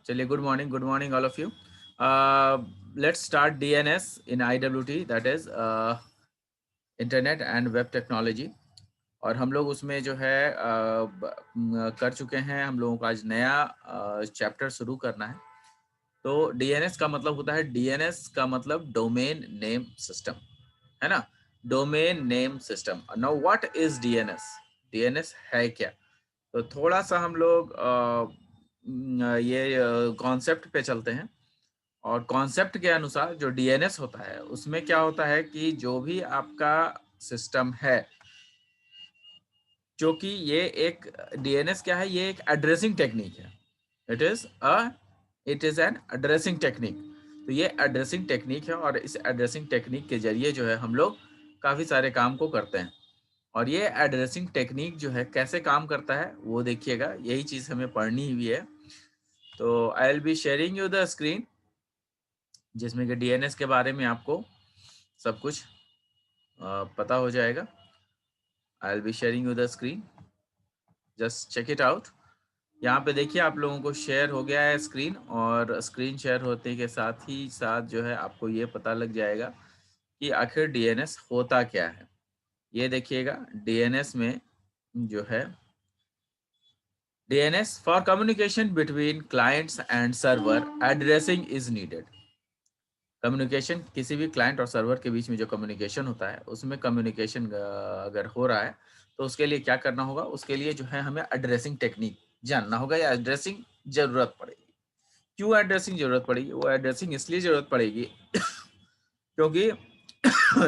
चलिए, good morning all of you. Let's start DNS in IWT, that is internet and web technology. और हम लोग उसमें जो है कर चुके हैं. हम लोगों को आज नया चैप्टर शुरू करना है. तो DNS का मतलब होता है, DNS का मतलब डोमेन नेम सिस्टम, है ना. Domain name system. Now what is DNS? DNS है क्या? तो थोड़ा सा हम लोग ये कॉन्सेप्ट पे चलते हैं. और कॉन्सेप्ट के अनुसार जो DNS होता है उसमें क्या होता है कि जो भी आपका सिस्टम है, जो कि ये एक DNS क्या है, ये एक एड्रेसिंग टेक्निक है. It is an addressing technique. तो ये एड्रेसिंग टेक्निक है और इस एड्रेसिंग टेक्निक के जरिए जो है हम लोग काफी सारे काम को करते हैं. और ये एड्रेसिंग टेक्निक जो है कैसे काम करता है वो देखिएगा, यही चीज हमें पढ़नी हुई है. तो आई will be sharing you the screen, जिसमें कि DNS के बारे में आपको सब कुछ पता हो जाएगा. I will be sharing you the screen, just check it out. यहाँ पे देखिए आप लोगों को शेयर हो गया है स्क्रीन, और स्क्रीन शेयर होते के साथ ही साथ जो है आपको ये पता लग जाएगा कि आखिर DNS होता क्या है. ये देखिएगा, DNS में जो है, DNS for communication between clients and server addressing is needed. Communication, किसी भी क्लाइंट और सर्वर के बीच में जो कम्युनिकेशन होता है उसमें कम्युनिकेशन अगर हो रहा है तो उसके लिए क्या करना होगा, उसके लिए जो है हमें एड्रेसिंग टेक्निक जानना होगा या एड्रेसिंग जरूरत पड़ेगी. क्यों एड्रेसिंग जरूरत पड़ेगी? वो एड्रेसिंग इसलिए जरूरत पड़ेगी क्योंकि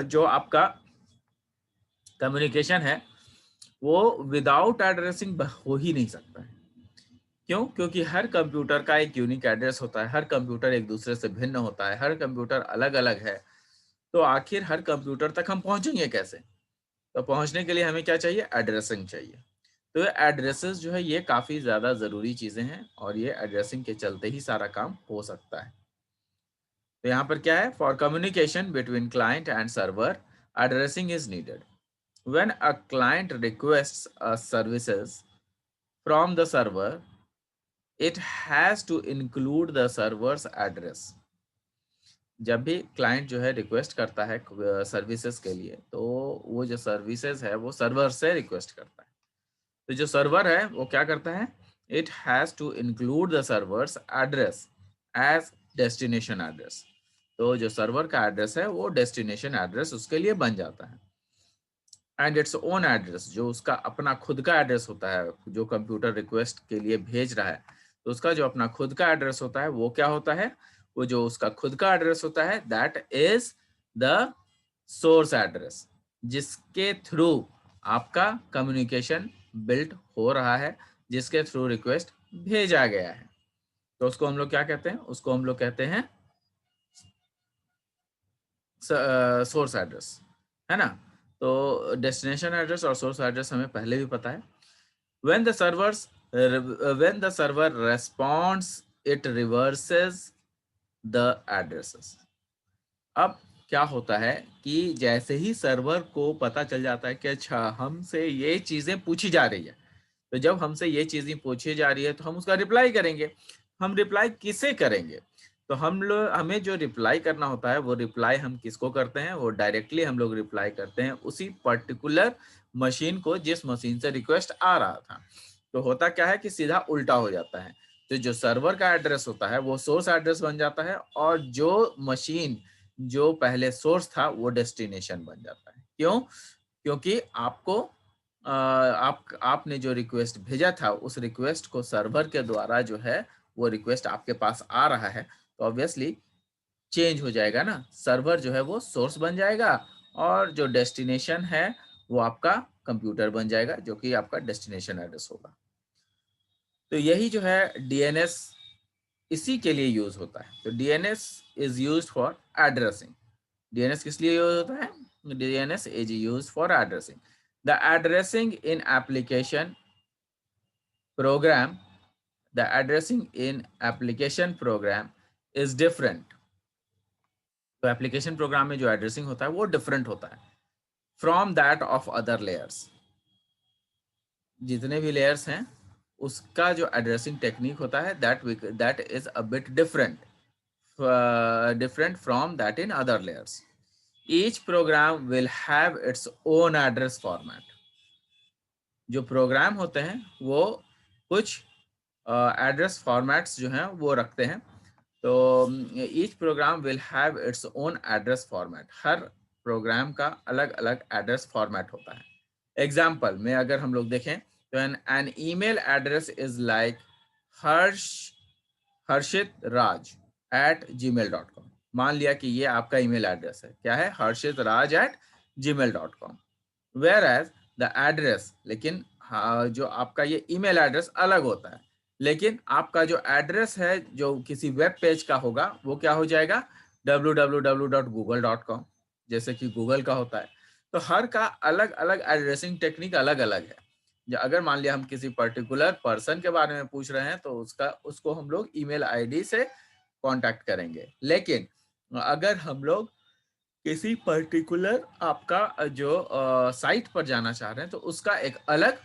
जो आपका कम्युनिकेशन है वो विदाउट एड्रेसिंग हो ही नहीं सकता है. क्यों? क्योंकि हर कंप्यूटर का एक यूनिक एड्रेस होता है, हर कंप्यूटर एक दूसरे से भिन्न होता है, हर कंप्यूटर अलग अलग है. तो आखिर हर कंप्यूटर तक हम पहुंचेंगे कैसे? तो पहुंचने के लिए हमें क्या चाहिए? एड्रेसिंग चाहिए. तो ये एड्रेसेस जो है ये काफी ज्यादा जरूरी चीजें हैं और ये एड्रेसिंग के चलते ही सारा काम हो सकता है. तो यहाँ पर क्या है? For communication between client and server addressing is needed. When a client requests a services from the server, it has to include the server's address. जब भी क्लाइंट जो है रिक्वेस्ट करता है सर्विसेज के लिए, तो वो जो सर्विसेज है वो सर्वर से रिक्वेस्ट करता है. तो जो सर्वर है वो क्या करता है? It has to include the servers address as destination address. तो जो सर्वर का एड्रेस है वो डेस्टिनेशन एड्रेस उसके लिए बन जाता है. एंड इट्स ओन एड्रेस, जो उसका अपना खुद का एड्रेस होता है, जो कंप्यूटर रिक्वेस्ट के लिए भेज रहा है, तो उसका जो अपना खुद का एड्रेस होता है वो क्या होता है? वो जो उसका खुद का एड्रेस होता है that is the source address, जिसके थ्रू आपका कम्युनिकेशन बिल्ट हो रहा है, जिसके थ्रू रिक्वेस्ट भेजा गया है. तो उसको हम लोग क्या कहते हैं? उसको हम लोग कहते हैं सोर्स एड्रेस, है ना. तो डेस्टिनेशन एड्रेस और सोर्स एड्रेस हमें पहले भी पता है. when the servers when the server responds, it reverses the addresses. अब क्या होता है कि जैसे ही सर्वर को पता चल जाता है कि अच्छा हमसे ये चीजें पूछी जा रही है, तो जब हमसे ये चीजें पूछी जा रही है तो हम उसका रिप्लाई करेंगे. हम रिप्लाई किसे करेंगे? तो हम लोग, हमें जो रिप्लाई करना होता है वो रिप्लाई हम किसको करते हैं? वो डायरेक्टली हम लोग रिप्लाई करते हैं उसी पर्टिकुलर मशीन को जिस मशीन से रिक्वेस्ट आ रहा था. तो होता क्या है कि सीधा उल्टा हो जाता है. तो जो सर्वर का एड्रेस होता है वो सोर्स एड्रेस बन जाता है, और जो मशीन जो पहले सोर्स था वो डेस्टिनेशन बन जाता है. क्यों? क्योंकि आपको आपने जो रिक्वेस्ट भेजा था उस रिक्वेस्ट को सर्वर के द्वारा जो है वो रिक्वेस्ट आपके पास आ रहा है, तो ऑब्वियसली चेंज हो जाएगा ना. सर्वर जो है वो सोर्स बन जाएगा और जो डेस्टिनेशन है वो आपका कंप्यूटर बन जाएगा, जो कि आपका डेस्टिनेशन एड्रेस होगा. तो यही जो है DNS इसी के लिए यूज होता है. तो DNS is used for addressing. DNS किस लिए यूज होता है? DNS is used for addressing. The addressing in application program, the addressing in application program is different. तो एप्लीकेशन प्रोग्राम में जो एड्रेसिंग होता है वो डिफरेंट होता है from that of other layers. जितने भी लेयर्स हैं उसका जो एड्रेसिंग टेक्निक होता है that is a bit different from that in other layers. Each program will have its own address format. जो प्रोग्राम होते हैं वो कुछ एड्रेस फॉर्मेट्स जो हैं वो रखते हैं. तो each program will have its own address format. हर प्रोग्राम का अलग अलग एड्रेस फॉर्मेट होता है. एग्जाम्पल में अगर हम लोग देखें तो an email address is like harshit.raj@gmail.com. मान लिया कि ये आपका ईमेल एड्रेस है. क्या है? harshit.raj@gmail.com. Where as the address, लेकिन जो आपका ये ईमेल एड्रेस अलग होता है, लेकिन आपका जो एड्रेस है जो किसी वेब पेज का होगा वो क्या हो जाएगा? www.google.com, जैसे कि गूगल का होता है. तो हर का अलग अलग एड्रेसिंग टेक्निक अलग अलग है. अगर मान लिया हम किसी पर्टिकुलर पर्सन के बारे में पूछ रहे हैं तो उसको हम लोग ईमेल आईडी से कांटेक्ट करेंगे. लेकिन अगर हम लोग किसी पर्टिकुलर आपका जो साइट पर जाना चाह रहे हैं तो उसका एक अलग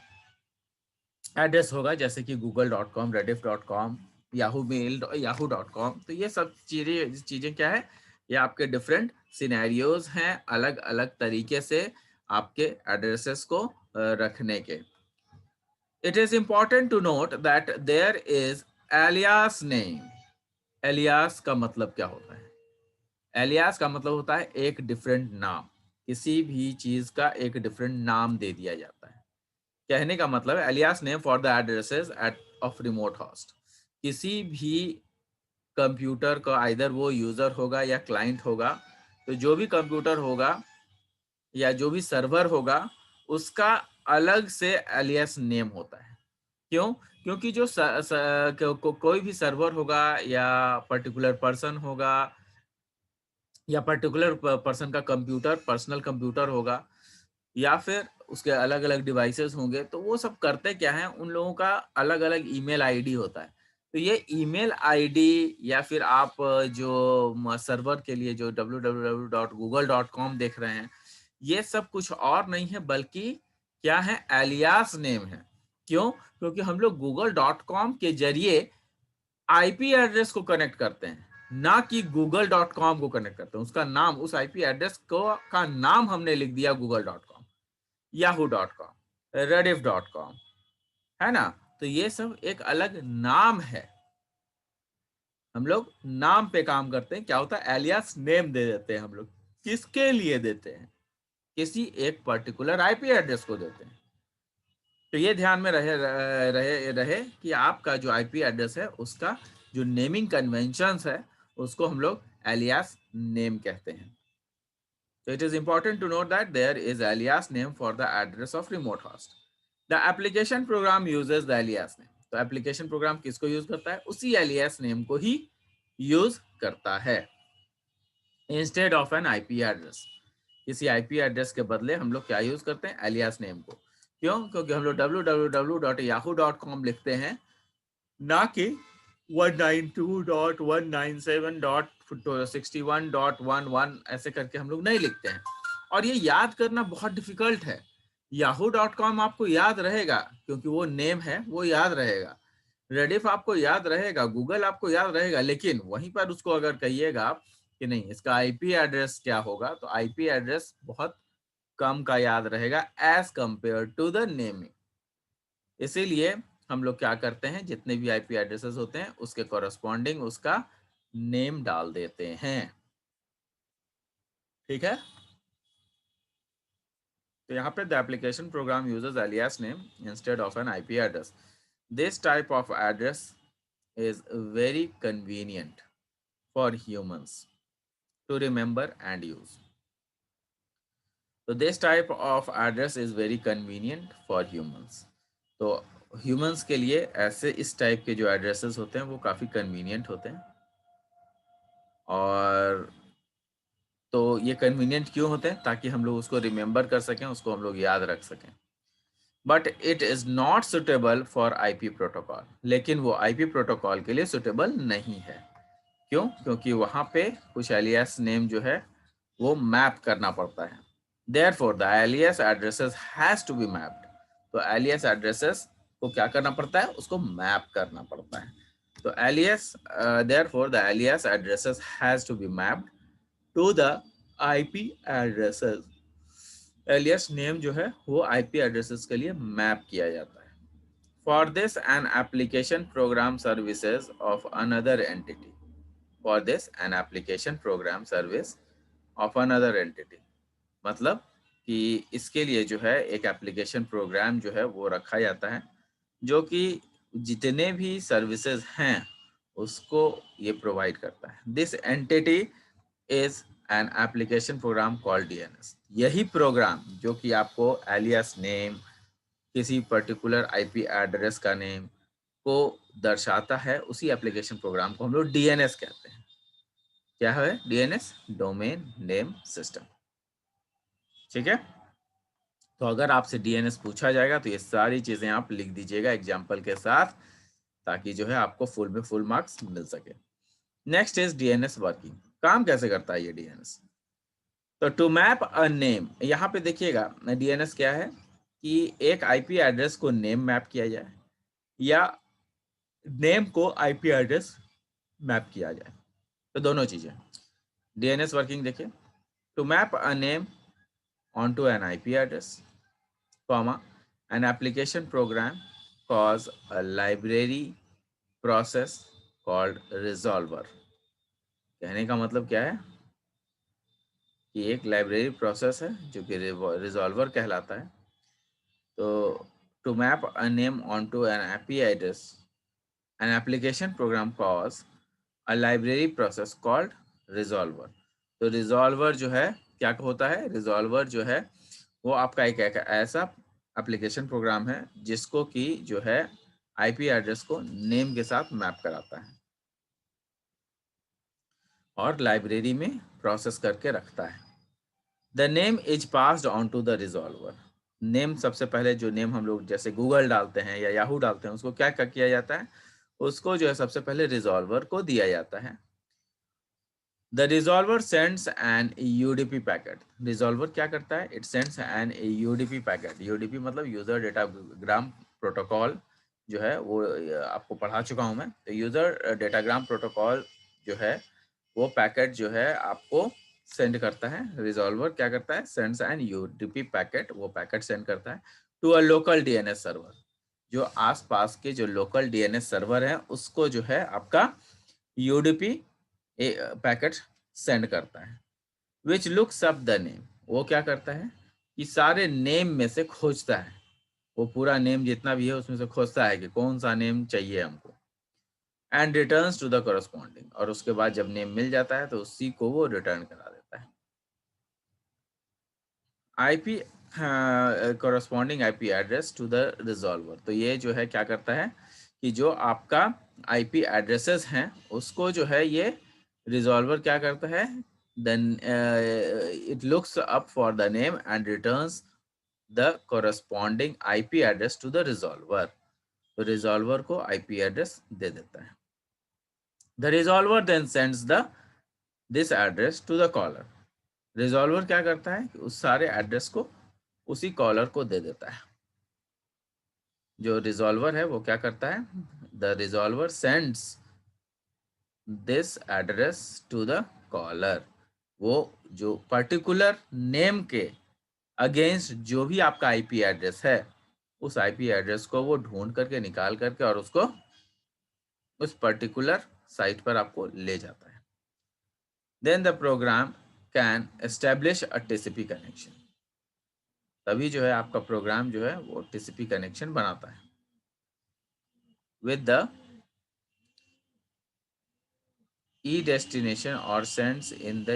एड्रेस होगा, जैसे कि google.com, rediff.com, yahoo.com. तो ये सब चीजें क्या है? ये आपके डिफरेंट सिनेरियोज हैं, अलग अलग तरीके से आपके एड्रेसेस को रखने के. It is important to note that there is alias name. alias का मतलब क्या होता है? alias का मतलब होता है एक डिफरेंट नाम. किसी भी चीज का एक डिफरेंट नाम दे दिया जाता है. कहने का मतलब है alias name for the addresses of remote host. किसी भी कंप्यूटर का आइदर वो यूजर होगा या क्लाइंट होगा, तो जो भी कंप्यूटर होगा या जो भी सर्वर होगा उसका अलग से alias नेम होता है. क्यों? क्योंकि जो कोई भी सर्वर होगा या पर्टिकुलर पर्सन होगा या पर्टिकुलर पर्सन का कंप्यूटर पर्सनल कंप्यूटर होगा या फिर उसके अलग अलग डिवाइसेस होंगे, तो वो सब करते क्या है? उन लोगों का अलग अलग ईमेल आईडी होता है. तो ये ईमेल आईडी या फिर आप जो सर्वर के लिए जो www.google.com देख रहे हैं, ये सब कुछ और नहीं है बल्कि क्या है? एलियास नेम है. क्यों? क्योंकि हम लोग google.com के जरिए आईपी एड्रेस को कनेक्ट करते हैं, ना कि google.com को कनेक्ट करते हैं. उसका नाम, उस आईपी एड्रेस को का नाम हमने लिख दिया google.com, yahoo.com, rediff.com, है ना? तो ये सब एक अलग नाम है. हम लोग नाम पे काम करते हैं. क्या होता है? एलियास नेम दे देते हैं हम लोग. किसके लिए देते हैं? किसी एक पर्टिकुलर आईपी एड्रेस को देते हैं. तो ये ध्यान में रहे कि आपका जो आईपी एड्रेस है उसका जो नेमिंग कन्वेंशंस है उसको हम लोग एलियास नेम कहते हैं. So it is important to note that there is alias name for the address of remote host. The application program uses the alias name. तो एप्लीकेशन प्रोग्राम किसको यूज करता है? उसी alias name को ही use करता है instead of an IP address. किसी IP address के बदले हम लोग क्या यूज करते हैं? alias name को. क्यों? क्योंकि हम लोग www.yahoo.com लिखते हैं, ना कि 192.197.61.11 ऐसे करके हम लोग नहीं लिखते हैं. और ये याद करना बहुत डिफिकल्ट है. yahoo.com आपको याद रहेगा क्योंकि वो नेम है, वो याद रहेगा. रेडिफ आपको याद रहेगा, गूगल आपको याद रहेगा, लेकिन वहीं पर उसको अगर कहिएगा आप कि नहीं इसका आईपी एड्रेस क्या होगा, तो आईपी एड्रेस बहुत कम का याद रहेगा as compared to the naming. इसीलिए हम लोग क्या करते हैं? जितने भी आईपी एड्रेसेस होते हैं उसके कॉरेस्पॉन्डिंग उसका नेम डाल देते हैं. ठीक है? तो यहाँ पे the application program uses alias name instead of an IP address. This type of address is very convenient for humans to remember and use. So this type of address is very convenient for humans. तो humans के लिए ऐसे इस type के जो addresses होते हैं वो काफ़ी कन्वीनियंट होते हैं. और तो ये कन्वीनियंट क्यों होते हैं? ताकि हम लोग उसको रिमेंबर कर सकें, उसको हम लोग याद रख सकें. But it is not suitable for IP protocol. लेकिन वो आईपी प्रोटोकॉल के लिए सुटेबल नहीं है. क्यों? क्योंकि वहाँ पे कुछ एलियास नेम जो है वो मैप करना पड़ता है. Therefore, the alias addresses has to be mapped. तो alias addresses को क्या करना पड़ता है, उसको मैप करना पड़ता है। तो alias, therefore the alias addresses has to be mapped to the IP addresses. Alias name जो है वो आईपी एड्रेसेस के लिए मैप किया जाता है। For this an application program services of another entity, for this an application program service of another entity, मतलब कि इसके लिए जो है एक एप्लीकेशन प्रोग्राम जो है वो रखा जाता है जो कि जितने भी सर्विसेज हैं उसको ये प्रोवाइड करता है। This entity is an application program called DNS. यही प्रोग्राम जो कि आपको एलियास नेम, किसी पर्टिकुलर आईपी एड्रेस का नेम को दर्शाता है, उसी एप्लीकेशन प्रोग्राम को हम लोग डीएनएस कहते हैं। क्या है डीएनएस? Domain name system. ठीक है, तो अगर आपसे डीएनएस पूछा जाएगा तो ये सारी चीजें आप लिख दीजिएगा एग्जाम्पल के साथ, ताकि जो है आपको फुल में फुल मार्क्स मिल सके। Next is DNS working. काम कैसे करता है ये डीएनएस? तो टू मैप अ नेम, यहाँ पे देखिएगा डीएनएस क्या है कि एक आईपी एड्रेस को नेम मैप किया जाए या नेम को आईपी एड्रेस मैप किया जाए, तो दोनों चीजें। डीएनएस वर्किंग देखिए, to map a name onto an IP address, comma, an application program calls a library process called resolver। कहने का मतलब क्या है कि एक लाइब्रेरी प्रोसेस है जो कि रिजॉल्वर कहलाता है। तो to map a name onto an IP address, an application program calls a library process called resolver। तो रिजॉल्वर जो है क्या होता है? रिजॉल्वर जो है वो आपका एक ऐसा एप्लीकेशन प्रोग्राम है जिसको कि जो है आईपी एड्रेस को नेम के साथ मैप कराता है और लाइब्रेरी में प्रोसेस करके रखता है। The name is passed on to the resolver. Name, सबसे पहले जो नेम हम लोग जैसे गूगल डालते हैं या याहू डालते हैं, उसको क्या किया जाता है? उसको जो है सबसे पहले रिजॉल्वर को दिया जाता है। The resolver sends an UDP packet. Resolver क्या करता है? It sends an UDP packet. UDP मतलब यूजर डेटाग्राम प्रोटोकॉल जो है वो आपको पढ़ा चुका हूं मैं। तो यूजर डेटाग्राम प्रोटोकॉल जो है वो पैकेट जो है आपको सेंड करता है। रिजॉल्वर क्या करता है? सेंड्स एन यूडीपी पैकेट, वो पैकेट सेंड करता है to a local DNS server. जो आसपास के जो लोकल डीएनएस सर्वर है उसको जो है आपका यूडीपी पैकेट सेंड करता है। Which looks up the name, वो क्या करता है कि सारे नेम में से खोजता है, वो पूरा नेम जितना भी है उसमें से खोजता है कि कौन सा नेम चाहिए हमको, and returns to the corresponding. और उसके बाद जब नेम मिल जाता है तो उसी को वो रिटर्न करा देता है। IP corresponding IP address to the resolver. तो ये जो है क्या करता है कि जो आपका आईपी एड्रेसेस हैं उसको जो है ये रिजॉल्वर क्या करता है? Then it looks up for the name and returns the corresponding IP address to the resolver. तो रिजॉल्वर को आईपी एड्रेस दे देता है। The resolver then sends the this address to the caller. Resolver क्या करता है कि उस सारे एड्रेस को उसी कॉलर को दे देता है। जो रिजॉल्वर है वो क्या करता है? The resolver sends this address to the caller. वो जो पर्टिकुलर नेम के अगेंस्ट जो भी आपका आईपी एड्रेस है उस आईपी एड्रेस को वो ढूंढ करके निकाल करके और उसको उस पर्टिकुलर साइट पर आपको ले जाता है। Then the program can establish a TCP connection. तभी जो है आपका प्रोग्राम जो है वो टीसीपी कनेक्शन बनाता है with the e-destination or sends in the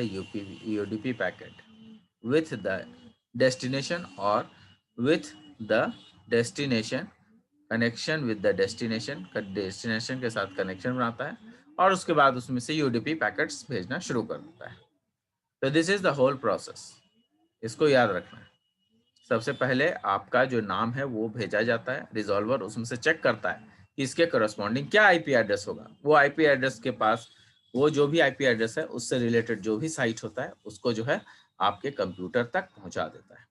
UDP packet with the destination or with the destination connection with the destination, destination के साथ कनेक्शन बनाता है और उसके बाद उसमें से यूडीपी पैकेट्स भेजना शुरू कर देता है। तो this is the whole process. इसको याद रखना है। सबसे पहले आपका जो नाम है वो भेजा जाता है, रिजॉल्वर उसमें से चेक करता है कि इसके करस्पॉन्डिंग क्या आईपी एड्रेस होगा। वो आईपी एड्रेस के पास वो जो भी आईपी एड्रेस है उससे रिलेटेड जो भी साइट होता है उसको जो है आपके कंप्यूटर तक पहुंचा देता है।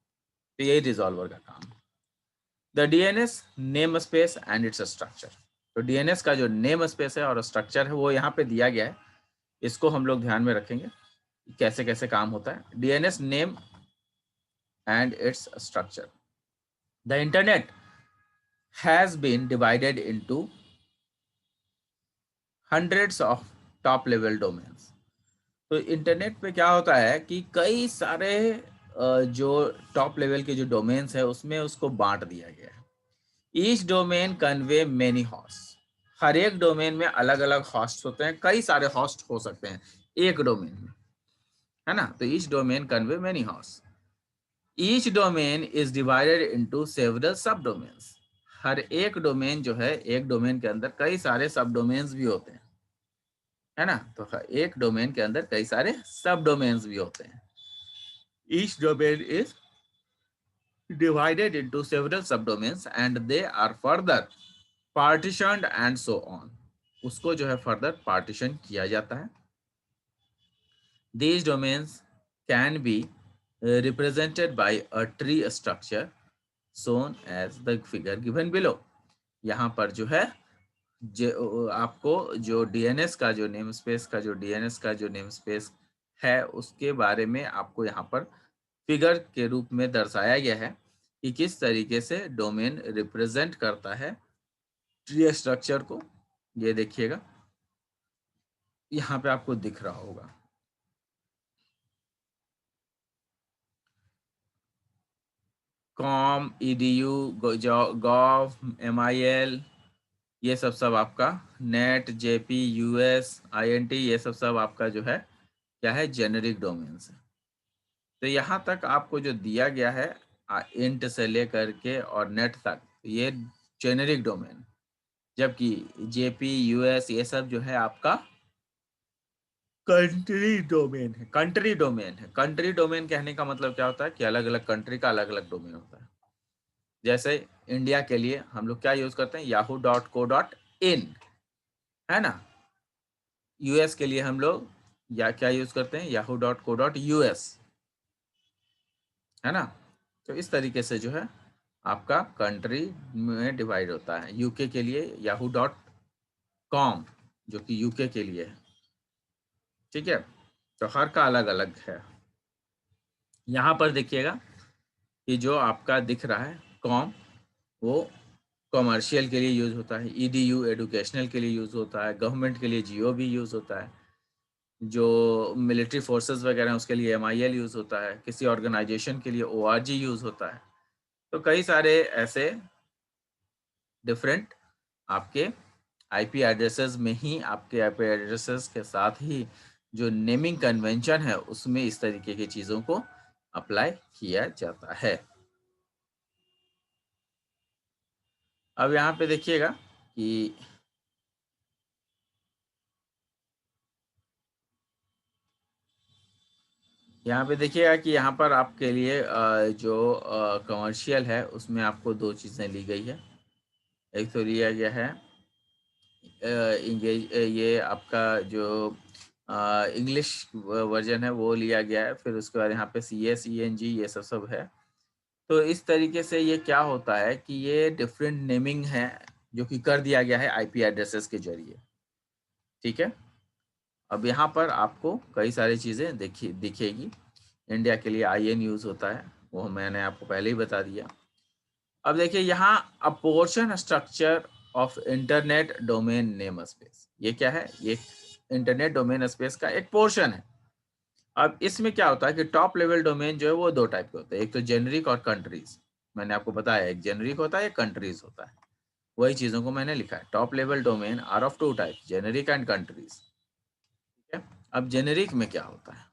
तो यही रिजॉल्वर का काम है। The DNS name space and its structure. तो डीएनएस का जो नेम स्पेस है और स्ट्रक्चर है वो यहाँ पे दिया गया है, इसको हम लोग ध्यान में रखेंगे कैसे कैसे काम होता है। DNS name and its structure. The internet has been divided into hundreds of top level domains. तो इंटरनेट पे क्या होता है कि कई सारे जो टॉप लेवल के जो डोमेन्स है उसमें उसको बांट दिया गया है। Each domain convey many host. हर एक डोमेन में अलग अलग हॉस्ट होते हैं, कई सारे हॉस्ट हो सकते हैं एक डोमेन में, है ना। तो each domain convey many host. Each domain is divided into several sub domains. हर एक डोमेन जो है, एक डोमेन के अंदर कई सारे सब डोमेन्स भी होते हैं, है ना। तो एक डोमेन के अंदर कई सारे सब डोमेन्स भी होते हैं। Each domain is divided into several subdomains and they are further partitioned and so on। उसको जो है further partition किया जाता है। These domains can be represented by a tree structure shown as the figure given below। यहाँ पर जो है जो आपको जो डीएनएस का जो नेम स्पेस का जो डीएनएस का जो नेम स्पेस है उसके बारे में आपको यहाँ पर फिगर के रूप में दर्शाया गया है कि किस तरीके से डोमेन रिप्रेजेंट करता है ट्री स्ट्रक्चर को। ये देखिएगा यहाँ पे आपको दिख रहा होगा। कॉम, ईडीयू, गॉव, MIL, ये सब आपका नेट, जेपी, यूएस, INT, ये सब आपका जो है क्या है, जेनेरिक डोमेन्स है। तो यहाँ तक आपको जो दिया गया है इंट से लेकर के और नेट तक, ये जेनेरिक डोमेन, जबकि जेपी, यूएस, ये सब जो है आपका कंट्री डोमेन है। कंट्री डोमेन है। कंट्री डोमेन कहने का मतलब क्या होता है कि अलग अलग कंट्री का अलग अलग डोमेन होता है। जैसे इंडिया के लिए हम लोग क्या यूज करते हैं, yahoo.co.in, है ना। यूएस के लिए हम लोग या क्या यूज करते हैं, yahoo.co.us, है ना। तो इस तरीके से जो है आपका कंट्री में डिवाइड होता है। यूके के लिए yahoo.com, जो कि यूके के लिए है, ठीक है। तो हर का अलग अलग है। यहाँ पर देखिएगा कि जो आपका दिख रहा है कॉम, वो कॉमर्शियल के लिए यूज होता है। ईडीयू एडुकेशनल के लिए यूज होता है। गवर्नमेंट के लिए जियो भी यूज होता है। जो मिलिट्री फोर्सेस वगैरह हैं उसके लिए MIL यूज होता है। किसी ऑर्गेनाइजेशन के लिए ORG यूज होता है। तो कई सारे ऐसे डिफरेंट आपके IP एड्रेसेस में ही, आपके IP एड्रेसेस के साथ ही जो नेमिंग कन्वेंशन है उसमें इस तरीके की चीज़ों को अप्लाई किया जाता है। अब यहाँ पे देखिएगा कि यहाँ पे देखिएगा कि यहाँ पर आपके लिए जो कमर्शियल है उसमें आपको दो चीज़ें ली गई है। एक तो लिया गया है ये आपका जो इंग्लिश वर्जन है वो लिया गया है। फिर उसके बाद यहाँ पे CS, ENG ये सब है। तो इस तरीके से ये क्या होता है कि ये डिफरेंट नेमिंग है जो कि कर दिया गया है IP एड्रेसेस के जरिए, ठीक है। अब यहाँ पर आपको कई सारी चीज़ें दिखेगी। इंडिया के लिए IN यूज़ होता है, वो मैंने आपको पहले ही बता दिया। अब देखिए यहाँ अ portion structure of internet domain name space, ये क्या है, ये इंटरनेट डोमेन स्पेस का एक पोर्शन है। अब इसमें क्या होता है कि टॉप लेवल डोमेन जो है वो दो टाइप के होते हैं, एक तो जेनरिक और कंट्रीज। मैंने आपको बताया एक जेनरिक होता है, एक कंट्रीज होता है। वही चीज़ों को मैंने लिखा है। Top level domain are of two type, generic and countries, ठीक है। अब जेनरिक में क्या होता है,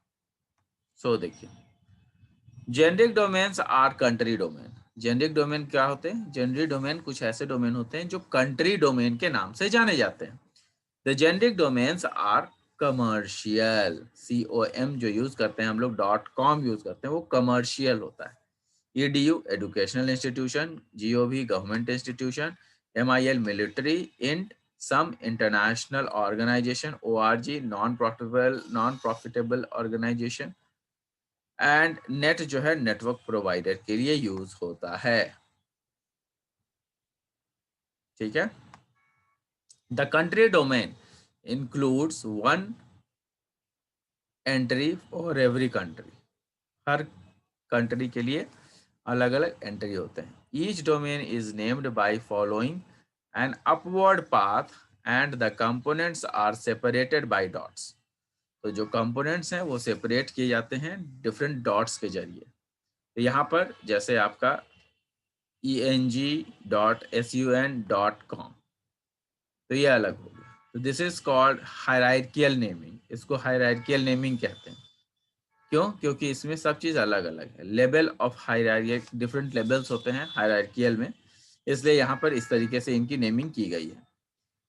सो देखिए, generic domains our country domain. Generic domain क्या होते हैं, जेनरिक डोमेन कुछ ऐसे डोमेन होते हैं जो कंट्री डोमेन के नाम से जाने जाते हैं। The generic domains are commercial, COM जो यूज करते हैं हम लोग, .com यूज करते हैं, वो कमर्शियल होता है। EDU educational institution, GOV government institution, MIL military, int some international organization, ORG non profitable organization, and net जो है नेटवर्क प्रोवाइडर के लिए यूज होता है। ठीक है। The country domain includes one entry for every country. हर कंट्री के लिए अलग अलग एंट्री होते हैं। Each domain is named by following an upward path and the components are separated by dots. तो जो कंपोनेंट्स हैं वो सेपरेट किए जाते हैं डिफरेंट डॉट्स के जरिए। तो यहाँ पर जैसे आपका eng.sun.com, तो ये अलग हो गया। तो this is called hierarchical naming. इसको हायरार्कियल नेमिंग कहते हैं। क्यों? क्योंकि इसमें सब चीज़ अलग अलग है। Level of hierarchy, different levels होते हैं हायरार्कियल में, इसलिए यहाँ पर इस तरीके से इनकी नेमिंग की गई है।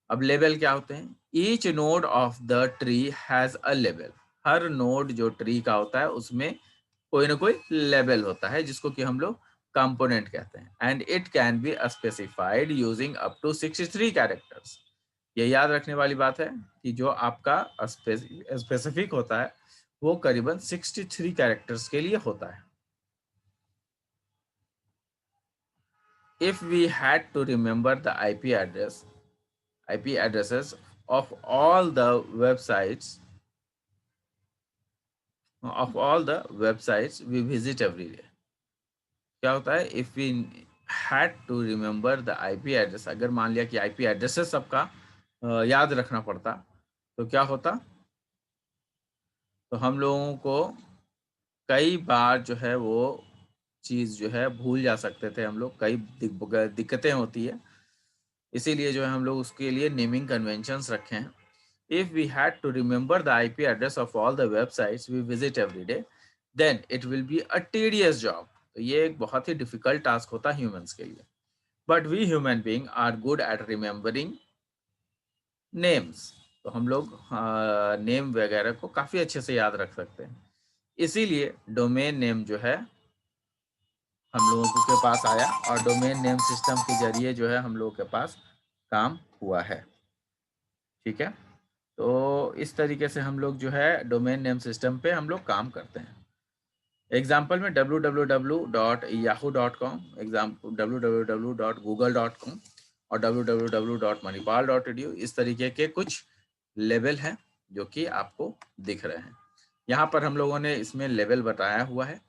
अब लेवल क्या होते हैं? Each node of the tree has a level. Her node जो ट्री का होता है उसमें कोई ना कोई लेवल होता है, जिसको कि हम लोग कंपोनेंट कहते हैं। And it can be specified using up to 63 characters. ये याद रखने वाली बात है कि जो आपका स्पेसिफिक होता है वो करीबन 63 कैरेक्टर्स के लिए होता है। If we had to remember the IP addresses of all the websites we visit every day। क्या होता है? If we had to remember the IP address, अगर मान लिया कि IP एड्रेसेस सबका याद रखना पड़ता, तो क्या होता? तो हम लोगों को कई बार जो है वो चीज़ जो है भूल जा सकते थे हम लोग, कई दिक्कतें होती है। इसीलिए जो है हम लोग उसके लिए नेमिंग कन्वेंशंस रखे हैं। If we had to remember the IP address of all the websites we visit every day, then it will be a tedious job. तो ये एक बहुत ही डिफिकल्ट टास्क होता है ह्यूमंस के लिए। But we human being are good at remembering names. तो हम लोग नेम वगैरह को काफ़ी अच्छे से याद रख सकते हैं। इसीलिए डोमेन नेम जो है हम लोगों के पास आया, और डोमेन नेम सिस्टम के जरिए जो है हम लोगों के पास काम हुआ है। ठीक है। तो इस तरीके से हम लोग जो है डोमेन नेम सिस्टम पे हम लोग काम करते हैं। एग्जाम्पल में www.yahoo.com, एग्जाम्पल www.google.com और www.manipal.edu, इस तरीके के कुछ लेवल हैं जो कि आपको दिख रहे हैं। यहाँ पर हम लोगों ने इसमें लेवल बताया हुआ है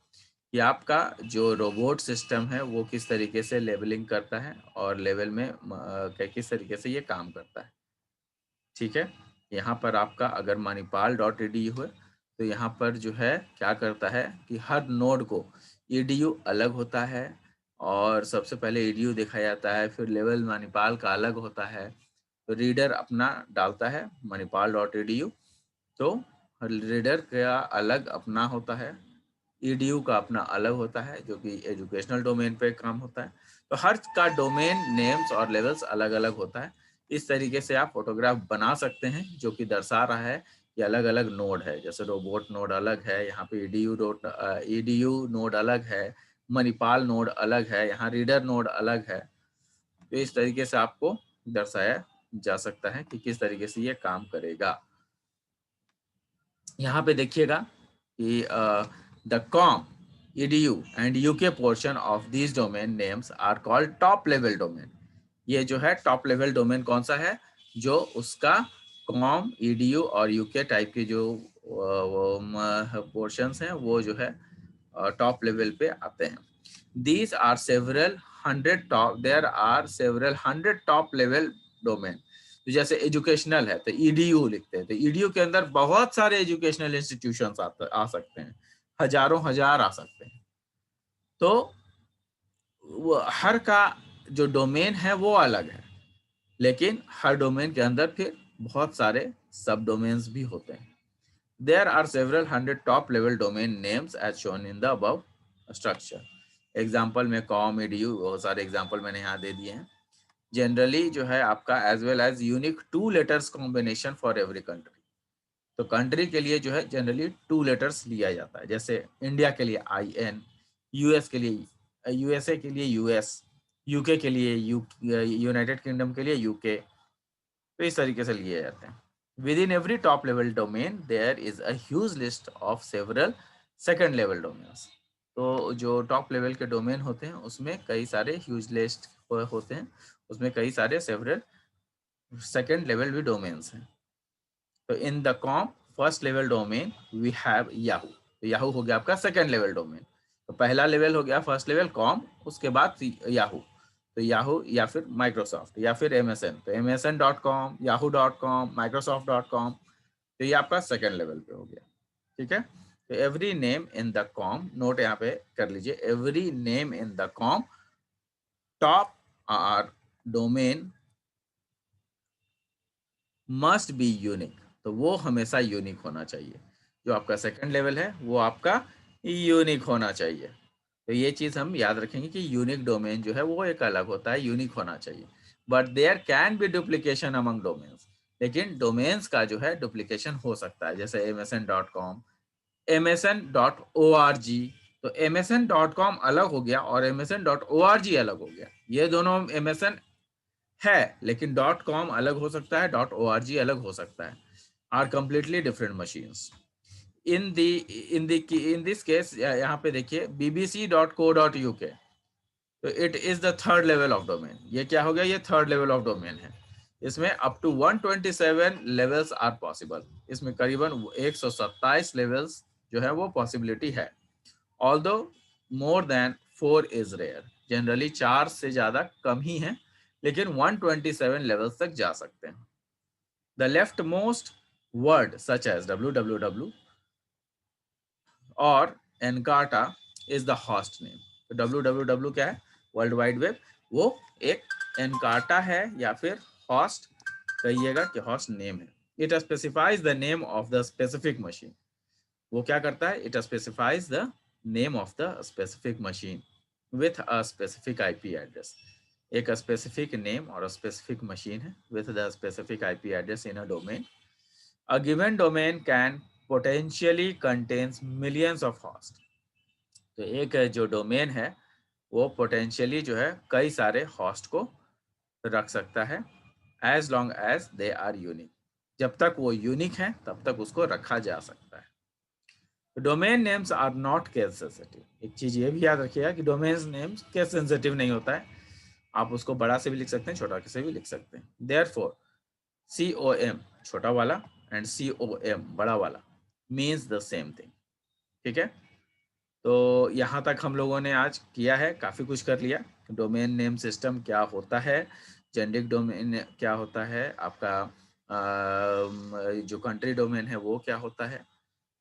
कि आपका जो रोबोट सिस्टम है वो किस तरीके से लेवलिंग करता है और लेवल में किस तरीके से ये काम करता है। ठीक है। यहाँ पर आपका अगर manipal.edu है तो यहाँ पर जो है क्या करता है कि हर नोड को edu अलग होता है, और सबसे पहले edu देखा जाता है, फिर लेवल मणिपाल का अलग होता है। तो रीडर अपना डालता है manipal.edu, तो रीडर का अलग अपना होता है, edu का अपना अलग होता है जो कि एजुकेशनल डोमेन पे काम होता है। तो हर का डोमेन नेम्स और लेवल्स अलग अलग होता है। इस तरीके से आप फोटोग्राफ बना सकते हैं जो कि दर्शा रहा है कि अलग अलग नोड है। जैसे रोबोट नोड अलग है, यहाँ पे edu नोड अलग है, मणिपाल नोड अलग है, यहाँ रीडर नोड अलग है। तो इस तरीके से आपको दर्शाया जा सकता है कि किस तरीके से ये काम करेगा। यहाँ पे देखिएगा कि the com, edu and uk portion of this domain names are called top level domain. ये जो है टॉप लेवल डोमेन कौन सा है? जो उसका कॉम, edu और uk टाइप के जो पोर्शंस हैं वो जो है टॉप लेवल पे आते हैं। These are several hundred top, there are several hundred top level domain। तो जैसे एजुकेशनल है तो edu लिखते हैं, तो edu के अंदर बहुत सारे एजुकेशनल इंस्टीट्यूशंस आ सकते हैं, हजारों हजार आ सकते हैं। तो वो हर का जो डोमेन है वो अलग है, लेकिन हर डोमेन के अंदर फिर बहुत सारे सब डोमेन्स भी होते हैं। There are several hundred top level domain names as shown in the above structure। Example में कॉम, edu, बहुत सारे एग्जाम्पल मैंने यहाँ दे दिए हैं। जनरली जो है आपका as well as unique 2 letters combination for every country. तो कंट्री के लिए जो है जनरली 2 लेटर्स लिया जाता है। जैसे इंडिया के लिए IN, यूएस के लिए USA के लिए US, UK के लिए यूनाइटेड किंगडम के लिए UK। तो इस तरीके से लिए जाते हैं। Within every top level domain there is a huge list of several second level domains। तो जो टॉप लेवल के डोमेन होते हैं उसमें कई सारे ह्यूज लिस्ट होते हैं, उसमें कई सारे सेवरल सेकेंड लेवल भी डोमेन्स हैं। तो in the com first level domain we have Yahoo. तो याहू हो गया आपका सेकेंड लेवल डोमेन। तो पहला लेवल हो गया फर्स्ट लेवल कॉम, उसके बाद याहू। तो याहू या फिर माइक्रोसॉफ्ट या फिर MSN, तो MSN.com, yahoo.com, microsoft.com, तो ये आपका सेकेंड लेवल पे हो गया। ठीक है, तो every name in the com, note यहाँ पे कर लीजिए, every name in the com top or domain must be unique. तो वो हमेशा यूनिक होना चाहिए। जो आपका सेकंड लेवल है वो आपका यूनिक होना चाहिए। तो ये चीज हम याद रखेंगे कि यूनिक डोमेन जो है वो एक अलग होता है, यूनिक होना चाहिए। But there can be duplication among domains, लेकिन डोमेन्स का जो है डुप्लीकेशन हो सकता है, जैसे MSN.com, MSN.org। तो MSN.com अलग हो गया और MSN.org अलग हो गया। ये दोनों MSN है, लेकिन .com अलग हो सकता है, .org अलग हो सकता है, or completely different machines. In this case यहाँ पे देखिए bbc.co.uk, तो it is the third level of domain. ये क्या हो गया, ये थर्ड लेवल ऑफ डोमेन है। इसमें up to 127 levels are possible. इसमें करीबन 127 लेवल्स जो है वो पॉसिबिलिटी है। Although more than 4 is rare, generally 4 से ज्यादा कम ही है, लेकिन 127 लेवल्स तक जा सकते हैं। The left most word such as www और Encarta is the host name. तो www क्या है, वर्ल्ड वाइड वेब, वो एक एनकार्टा है या फिर होस्ट कहिएगा कि होस्ट नेम है। It specifies the name of the specific machine. वो क्या करता है, it specifies the name of the specific machine with a specific IP address. एक स्पेसिफिक नेम और स्पेसिफिक मशीन है with the specific IP address in a domain. A given domain can potentially contains millions of hosts। तो एक जो domain है वो potentially जो है कई सारे होस्ट को रख सकता है, as long as they are unique. जब तक वो यूनिक है तब तक उसको रखा जा सकता है। Domain names are not case sensitive. एक चीज ये भी याद रखिएगा कि डोमेन नेम्स केस सेंसिटिव नहीं होता है। आप उसको बड़ा से भी लिख सकते हैं, छोटा से भी लिख सकते हैं। देयरफॉर COM छोटा वाला एंड COM बड़ा वाला मीन्स द सेम थिंग। ठीक है, तो यहाँ तक हम लोगों ने आज किया है, काफ़ी कुछ कर लिया। डोमेन नेम सिस्टम क्या होता है, जेनेरिक डोमेन क्या होता है, आपका जो कंट्री डोमेन है वो क्या होता है,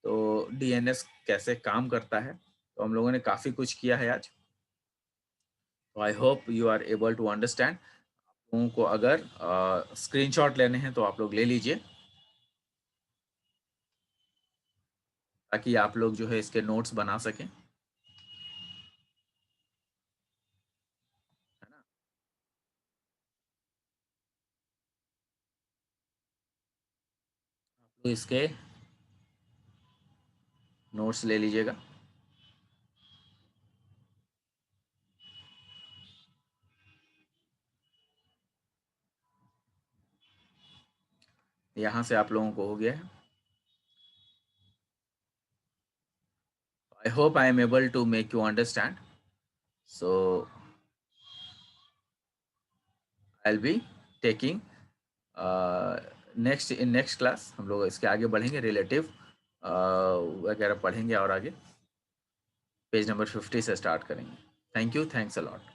तो DNS कैसे काम करता है। तो हम लोगों ने काफ़ी कुछ किया है आज। तो I hope you are able to understand. लोगों को अगर स्क्रीनशॉट लेने हैं तो आप लोग ले लीजिए, ताकि आप लोग जो है इसके नोट्स बना सकें, है ना। तो इसके नोट्स ले लीजिएगा। यहाँ से आप लोगों को हो गया है। I hope I am able to make you understand. So I'll be taking next class हम लोग इसके आगे बढ़ेंगे, रिलेटिव वगैरह पढ़ेंगे और आगे पेज नंबर 50 से स्टार्ट करेंगे। Thank you, thanks a lot.